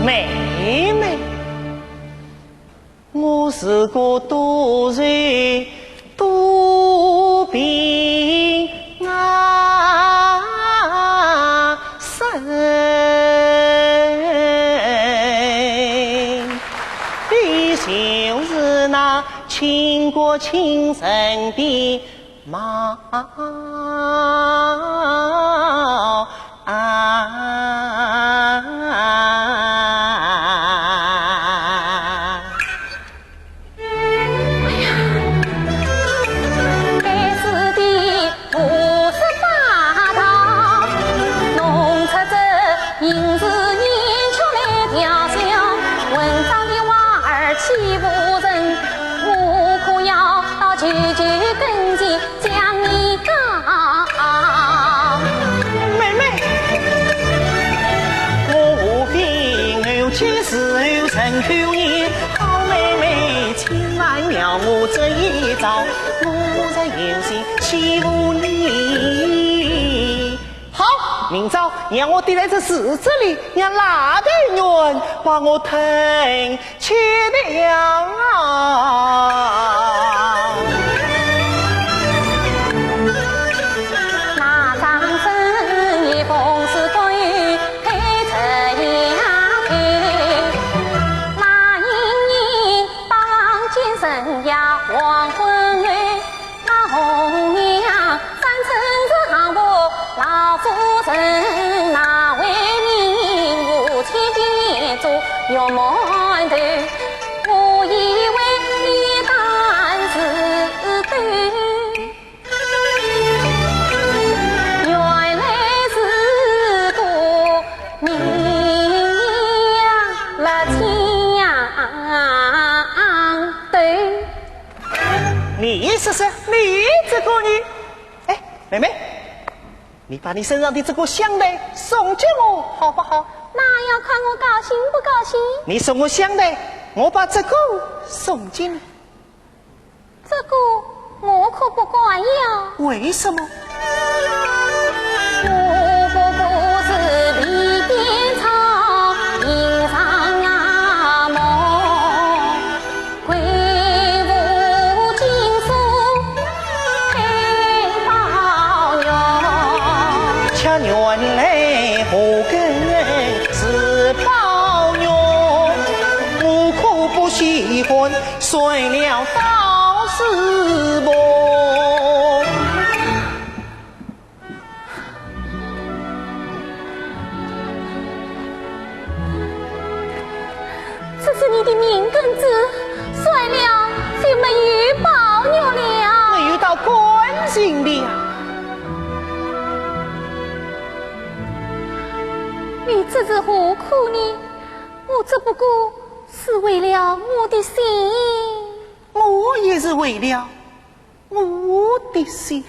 妹妹，我是个多人多病啊生，你就是那倾国倾城的毛我这一招，我在有心欺负你。好，明早让我逮在这市子里，让那个人把我疼去了啊！那张生也风是归配着呀配，那一年当今生呀。黄昏哎，那红娘三层子行步，老夫人那为民我千金眼珠有满头，我以为你当是对，原来是个名呀了天对。你试试，你这个你，哎，妹妹，你把你身上的这个香袋送给我，好不好？那要看我高兴不高兴。你送我香袋，我把这个送给你。这个我可不管呀。为什么？我不过是离边草，迎上啊梦，归原来何根是宝玉，我可不喜欢睡了到死梦。这是你的命根子，睡了就没有宝玉了，没有到关心的啊。你这是何苦呢？我只不过是为了我的心，我也是为了我的心。